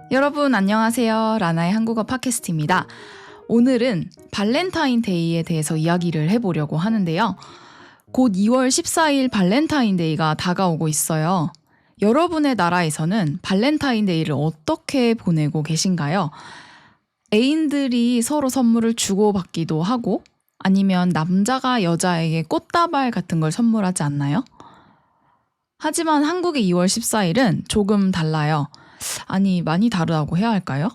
여러분 안녕하세요. 라나의 한국어 팟캐스트입니다. 오늘은 발렌타인데이에 대해서 이야기를 해보려고 하는데요. 곧 2월 14일 발렌타인데이가 다가오고 있어요. 여러분의 나라에서는 발렌타인데이를 어떻게 보내고 계신가요? 애인들이 서로 선물을 주고받기도 하고 아니면 남자가 여자에게 꽃다발 같은 걸 선물하지 않나요? 하지만 한국의 2월 14일은 조금 달라요. 아니, 많이 다르다고 해야 할까요?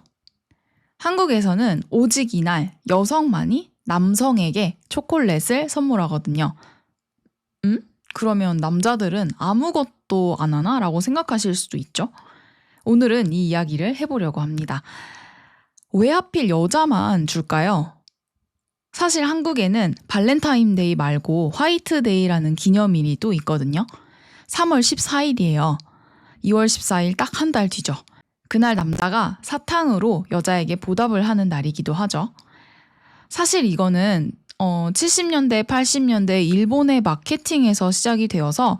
한국에서는 오직 이날 여성만이 남성에게 초콜릿을 선물하거든요. 그러면 남자들은 아무것도 안 하나? 라고 생각하실 수도 있죠. 오늘은 이 이야기를 해보려고 합니다. 왜 하필 여자만 줄까요? 사실 한국에는 발렌타인데이 말고 화이트데이라는 기념일이 또 있거든요. 3월 14일이에요. 2월 14일 딱 한 달 뒤죠. 그날 남자가 사탕으로 여자에게 보답을 하는 날이기도 하죠. 사실 이거는 70년대, 80년대 일본의 마케팅에서 시작이 되어서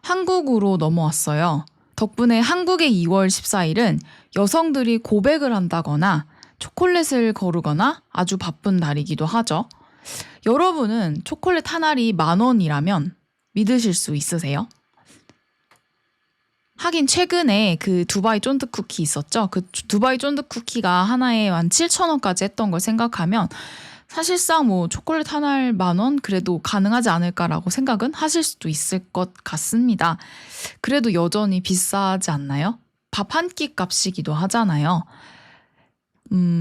한국으로 넘어왔어요. 덕분에 한국의 2월 14일은 여성들이 고백을 한다거나 초콜릿을 거르거나 아주 바쁜 날이기도 하죠. 여러분은 초콜릿 한 알이 10,000원이라면 믿으실 수 있으세요? 하긴 최근에 그 두바이 쫀득 쿠키 있었죠. 그 두바이 쫀득 쿠키가 하나에 17,000원까지 했던 걸 생각하면 사실상 뭐 초콜릿 한 알 10,000원 그래도 가능하지 않을까라고 생각은 하실 수도 있을 것 같습니다. 그래도 여전히 비싸지 않나요? 밥 한 끼 값이기도 하잖아요.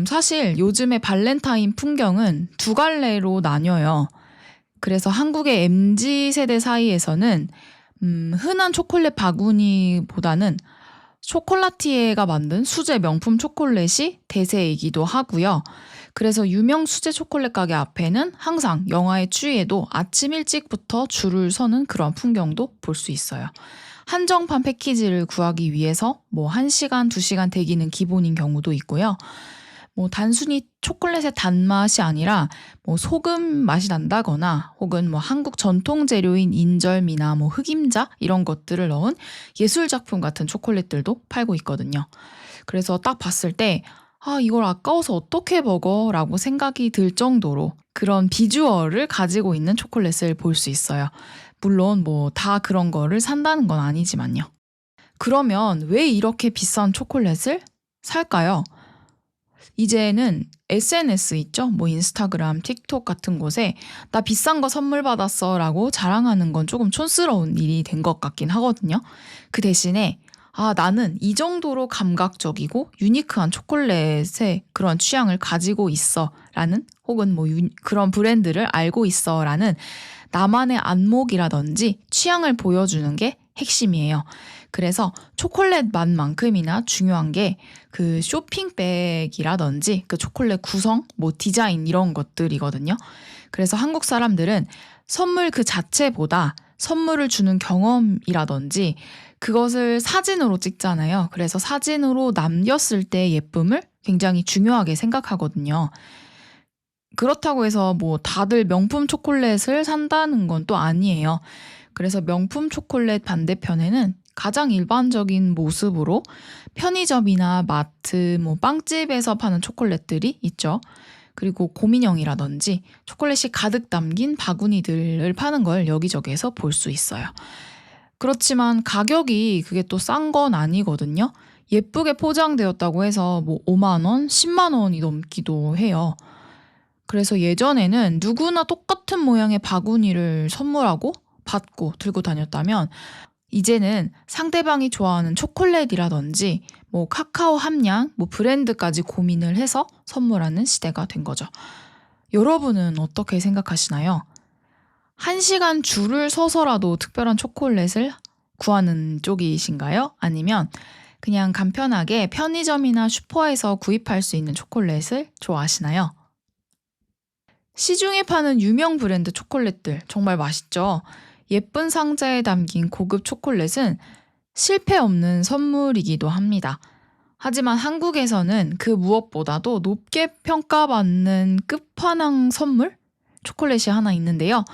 사실 요즘의 발렌타인 풍경은 두 갈래로 나뉘어요. 그래서 한국의 MZ세대 사이에서는 흔한 초콜릿 바구니보다는 초콜라티에가 만든 수제 명품 초콜릿이 대세이기도 하고요. 그래서 유명 수제 초콜릿 가게 앞에는 항상 영하의 추위에도 아침 일찍부터 줄을 서는 그런 풍경도 볼 수 있어요. 한정판 패키지를 구하기 위해서 1시간, 2시간 대기는 기본인 경우도 있고요. 단순히 초콜릿의 단맛이 아니라 소금 맛이 난다거나 혹은 한국 전통 재료인 인절미나 흑임자 이런 것들을 넣은 예술 작품 같은 초콜릿들도 팔고 있거든요. 그래서 딱 봤을 때 이걸 아까워서 어떻게 먹어? 라고 생각이 들 정도로 그런 비주얼을 가지고 있는 초콜릿을 볼 수 있어요. 물론 다 그런 거를 산다는 건 아니지만요. 그러면 왜 이렇게 비싼 초콜릿을 살까요? 이제는 SNS 있죠? 인스타그램, 틱톡 같은 곳에 나 비싼 거 선물 받았어 라고 자랑하는 건 조금 촌스러운 일이 된 것 같긴 하거든요. 그 대신에 나는 이 정도로 감각적이고 유니크한 초콜릿의 그런 취향을 가지고 있어 라는 혹은 그런 브랜드를 알고 있어 라는 나만의 안목이라든지 취향을 보여주는 게 핵심이에요. 그래서 초콜릿 맛만큼이나 중요한 게 그 쇼핑백이라든지 그 초콜릿 구성, 디자인 이런 것들이거든요. 그래서 한국 사람들은 선물 그 자체보다 선물을 주는 경험이라든지 그것을 사진으로 찍잖아요. 그래서 사진으로 남겼을 때 예쁨을 굉장히 중요하게 생각하거든요. 그렇다고 해서 다들 명품 초콜릿을 산다는 건 또 아니에요. 그래서 명품 초콜릿 반대편에는 가장 일반적인 모습으로 편의점이나 마트, 빵집에서 파는 초콜릿들이 있죠. 그리고 곰인형이라든지 초콜릿이 가득 담긴 바구니들을 파는 걸 여기저기에서 볼 수 있어요. 그렇지만 가격이 그게 또 싼 건 아니거든요. 예쁘게 포장되었다고 해서 5만 원, 10만 원이 넘기도 해요. 그래서 예전에는 누구나 똑같은 모양의 바구니를 선물하고 받고 들고 다녔다면 이제는 상대방이 좋아하는 초콜릿이라든지 카카오 함량, 브랜드까지 고민을 해서 선물하는 시대가 된 거죠. 여러분은 어떻게 생각하시나요? 1시간 줄을 서서라도 특별한 초콜릿을 구하는 쪽이신가요? 아니면 그냥 간편하게 편의점이나 슈퍼에서 구입할 수 있는 초콜릿을 좋아하시나요? 시중에 파는 유명 브랜드 초콜릿들 정말 맛있죠? 예쁜 상자에 담긴 고급 초콜릿은 실패 없는 선물이기도 합니다. 하지만 한국에서는 그 무엇보다도 높게 평가받는 끝판왕 선물? 초콜릿이 하나 있는데요.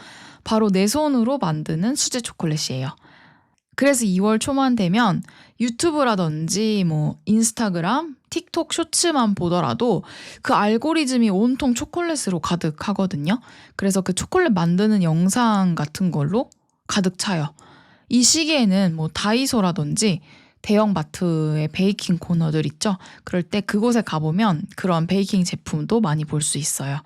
바로 내 손으로 만드는 수제 초콜릿이에요. 그래서 2월 초만 되면 유튜브라든지 뭐 인스타그램, 틱톡 쇼츠만 보더라도 그 알고리즘이 온통 초콜릿으로 가득하거든요. 그래서 그 초콜릿 만드는 영상 같은 걸로 가득 차요. 이 시기에는 뭐 다이소라든지 대형 마트의 베이킹 코너들 있죠. 그럴 때 그곳에 가보면 그런 베이킹 제품도 많이 볼 수 있어요.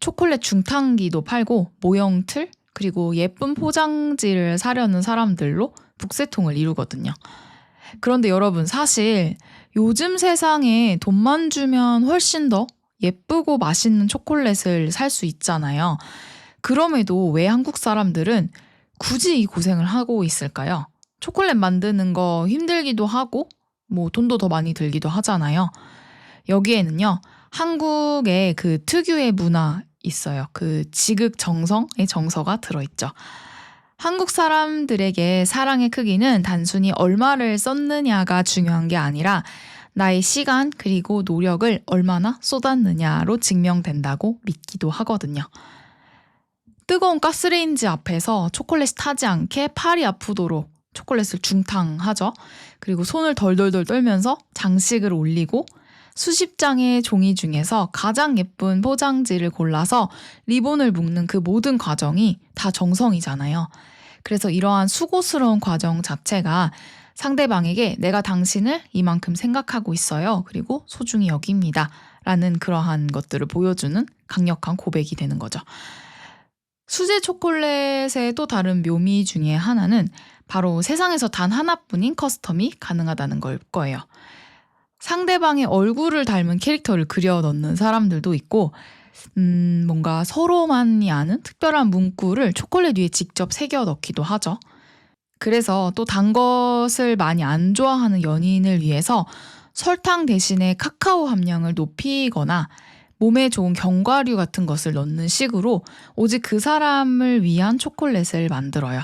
초콜릿 중탕기도 팔고 모형 틀 그리고 예쁜 포장지를 사려는 사람들로 북새통을 이루거든요. 그런데 여러분 사실 요즘 세상에 돈만 주면 훨씬 더 예쁘고 맛있는 초콜릿을 살 수 있잖아요. 그럼에도 왜 한국 사람들은 굳이 이 고생을 하고 있을까요? 초콜릿 만드는 거 힘들기도 하고 뭐 돈도 더 많이 들기도 하잖아요. 여기에는요. 한국의 그 특유의 문화 있어요. 그 지극정성의 정서가 들어있죠. 한국 사람들에게 사랑의 크기는 단순히 얼마를 썼느냐가 중요한 게 아니라 나의 시간 그리고 노력을 얼마나 쏟았느냐로 증명된다고 믿기도 하거든요. 뜨거운 가스레인지 앞에서 초콜릿이 타지 않게 팔이 아프도록 초콜릿을 중탕하죠. 그리고 손을 덜덜덜 떨면서 장식을 올리고 수십 장의 종이 중에서 가장 예쁜 포장지를 골라서 리본을 묶는 그 모든 과정이 다 정성이잖아요. 그래서 이러한 수고스러운 과정 자체가 상대방에게 내가 당신을 이만큼 생각하고 있어요. 그리고 소중히 여깁니다. 라는 그러한 것들을 보여주는 강력한 고백이 되는 거죠. 수제 초콜릿의 또 다른 묘미 중에 하나는 바로 세상에서 단 하나뿐인 커스텀이 가능하다는 걸 거예요. 상대방의 얼굴을 닮은 캐릭터를 그려 넣는 사람들도 있고 뭔가 서로만이 아는 특별한 문구를 초콜릿 위에 직접 새겨 넣기도 하죠. 그래서 또 단 것을 많이 안 좋아하는 연인을 위해서 설탕 대신에 카카오 함량을 높이거나 몸에 좋은 견과류 같은 것을 넣는 식으로 오직 그 사람을 위한 초콜릿을 만들어요.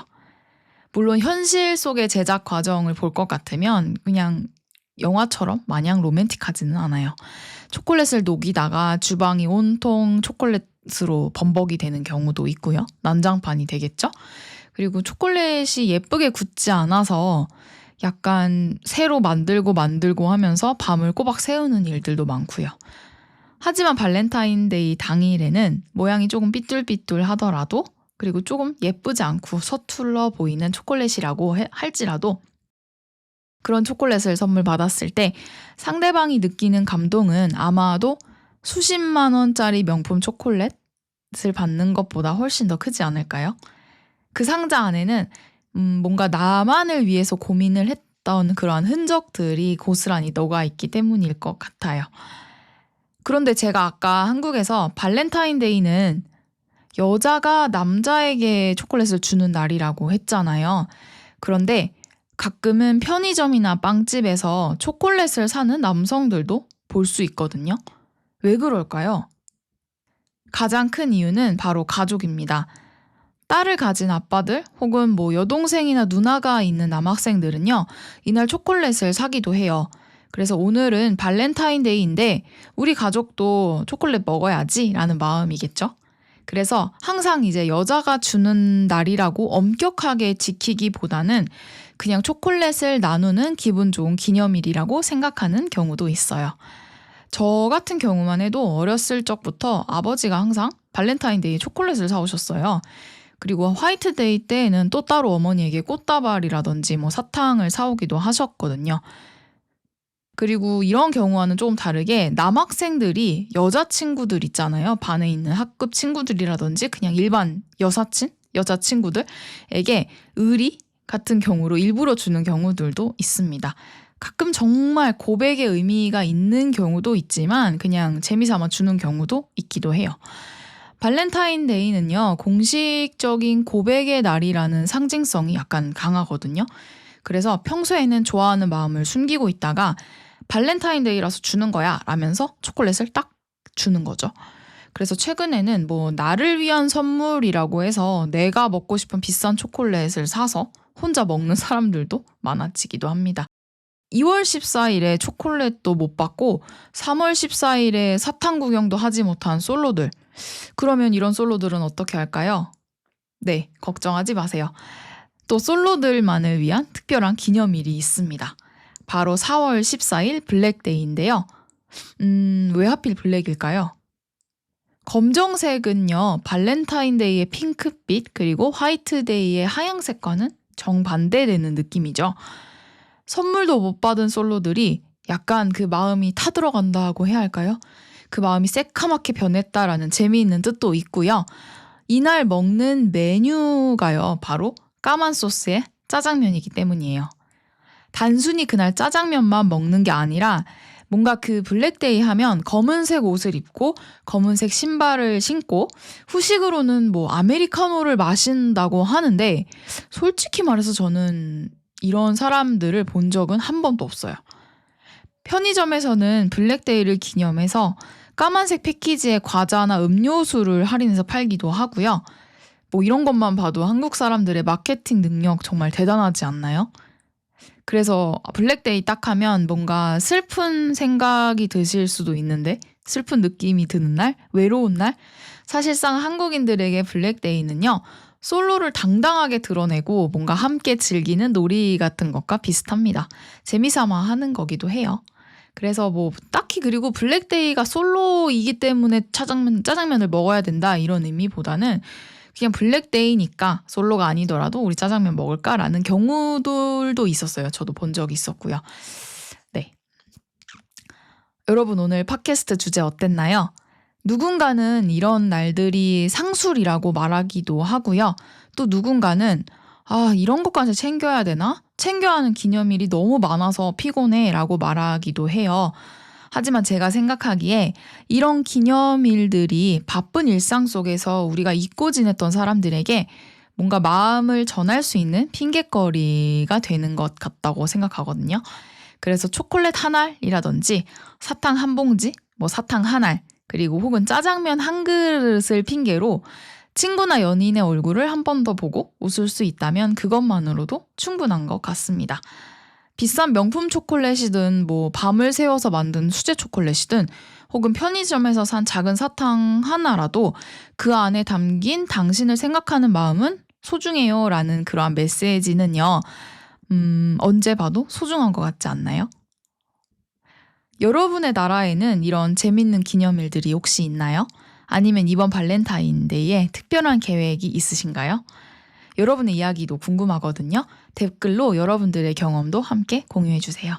물론 현실 속의 제작 과정을 볼 것 같으면 그냥 영화처럼 마냥 로맨틱하지는 않아요. 초콜릿을 녹이다가 주방이 온통 초콜릿으로 범벅이 되는 경우도 있고요. 난장판이 되겠죠? 그리고 초콜릿이 예쁘게 굳지 않아서 약간 새로 만들고 하면서 밤을 꼬박 새우는 일들도 많고요. 하지만 발렌타인데이 당일에는 모양이 조금 삐뚤삐뚤 하더라도 그리고 조금 예쁘지 않고 서툴러 보이는 초콜릿이라고 할지라도 그런 초콜릿을 선물 받았을 때 상대방이 느끼는 감동은 아마도 수십만 원짜리 명품 초콜릿을 받는 것보다 훨씬 더 크지 않을까요? 그 상자 안에는 뭔가 나만을 위해서 고민을 했던 그러한 흔적들이 고스란히 녹아있기 때문일 것 같아요. 그런데 제가 아까 한국에서 발렌타인데이는 여자가 남자에게 초콜릿을 주는 날이라고 했잖아요. 그런데 가끔은 편의점이나 빵집에서 초콜릿을 사는 남성들도 볼 수 있거든요. 왜 그럴까요? 가장 큰 이유는 바로 가족입니다. 딸을 가진 아빠들 혹은 뭐 여동생이나 누나가 있는 남학생들은요. 이날 초콜릿을 사기도 해요. 그래서 오늘은 발렌타인데이인데 우리 가족도 초콜릿 먹어야지 라는 마음이겠죠. 그래서 항상 이제 여자가 주는 날이라고 엄격하게 지키기보다는 그냥 초콜릿을 나누는 기분 좋은 기념일이라고 생각하는 경우도 있어요. 저 같은 경우만 해도 어렸을 적부터 아버지가 항상 발렌타인데이에 초콜릿을 사오셨어요. 그리고 화이트데이 때에는 또 따로 어머니에게 꽃다발이라든지 뭐 사탕을 사오기도 하셨거든요. 그리고 이런 경우와는 조금 다르게 남학생들이 여자친구들 있잖아요. 반에 있는 학급 친구들이라든지 그냥 일반 여자친구들에게 의리 같은 경우로 일부러 주는 경우들도 있습니다. 가끔 정말 고백의 의미가 있는 경우도 있지만 그냥 재미삼아 주는 경우도 있기도 해요. 발렌타인데이는요. 공식적인 고백의 날이라는 상징성이 약간 강하거든요. 그래서 평소에는 좋아하는 마음을 숨기고 있다가 발렌타인데이라서 주는 거야 라면서 초콜릿을 딱 주는 거죠. 그래서 최근에는 뭐 나를 위한 선물이라고 해서 내가 먹고 싶은 비싼 초콜릿을 사서 혼자 먹는 사람들도 많아지기도 합니다. 2월 14일에 초콜릿도 못 받고 3월 14일에 사탕 구경도 하지 못한 솔로들. 그러면 이런 솔로들은 어떻게 할까요? 네, 걱정하지 마세요. 또 솔로들만을 위한 특별한 기념일이 있습니다. 바로 4월 14일 블랙데이인데요. 왜 하필 블랙일까요? 검정색은요, 발렌타인데이의 핑크빛 그리고 화이트데이의 하얀색과는 정반대되는 느낌이죠. 선물도 못 받은 솔로들이 약간 그 마음이 타들어간다고 해야 할까요? 그 마음이 새카맣게 변했다라는 재미있는 뜻도 있고요. 이날 먹는 메뉴가요, 바로 까만 소스의 짜장면이기 때문이에요. 단순히 그날 짜장면만 먹는 게 아니라 뭔가 그 블랙데이 하면 검은색 옷을 입고 검은색 신발을 신고 후식으로는 뭐 아메리카노를 마신다고 하는데 솔직히 말해서 저는 이런 사람들을 본 적은 한 번도 없어요. 편의점에서는 블랙데이를 기념해서 까만색 패키지에 과자나 음료수를 할인해서 팔기도 하고요. 뭐 이런 것만 봐도 한국 사람들의 마케팅 능력 정말 대단하지 않나요? 그래서 블랙데이 딱 하면 뭔가 슬픈 생각이 드실 수도 있는데 슬픈 느낌이 드는 날, 외로운 날. 사실상 한국인들에게 블랙데이는요. 솔로를 당당하게 드러내고 뭔가 함께 즐기는 놀이 같은 것과 비슷합니다. 재미삼아 하는 거기도 해요. 그래서 뭐 딱히 그리고 블랙데이가 솔로이기 때문에 짜장면을 먹어야 된다 이런 의미보다는 그냥 블랙데이니까 솔로가 아니더라도 우리 짜장면 먹을까라는 경우들도 있었어요. 저도 본 적이 있었고요. 네. 여러분 오늘 팟캐스트 주제 어땠나요? 누군가는 이런 날들이 상술이라고 말하기도 하고요. 또 누군가는 이런 것까지 챙겨야 되나? 챙겨야 하는 기념일이 너무 많아서 피곤해 라고 말하기도 해요. 하지만 제가 생각하기에 이런 기념일들이 바쁜 일상 속에서 우리가 잊고 지냈던 사람들에게 뭔가 마음을 전할 수 있는 핑곗거리가 되는 것 같다고 생각하거든요. 그래서 초콜릿 한 알이라든지 사탕 한 봉지, 뭐 사탕 한 알, 그리고 혹은 짜장면 한 그릇을 핑계로 친구나 연인의 얼굴을 한 번 더 보고 웃을 수 있다면 그것만으로도 충분한 것 같습니다. 비싼 명품 초콜릿이든 뭐 밤을 새워서 만든 수제 초콜릿이든 혹은 편의점에서 산 작은 사탕 하나라도 그 안에 담긴 당신을 생각하는 마음은 소중해요 라는 그러한 메시지는요. 언제 봐도 소중한 것 같지 않나요? 여러분의 나라에는 이런 재밌는 기념일들이 혹시 있나요? 아니면 이번 발렌타인데이에 특별한 계획이 있으신가요? 여러분의 이야기도 궁금하거든요. 댓글로 여러분들의 경험도 함께 공유해주세요.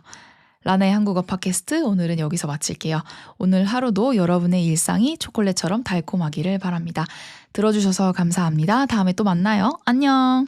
라나의 한국어 팟캐스트 오늘은 여기서 마칠게요. 오늘 하루도 여러분의 일상이 초콜릿처럼 달콤하기를 바랍니다. 들어주셔서 감사합니다. 다음에 또 만나요. 안녕.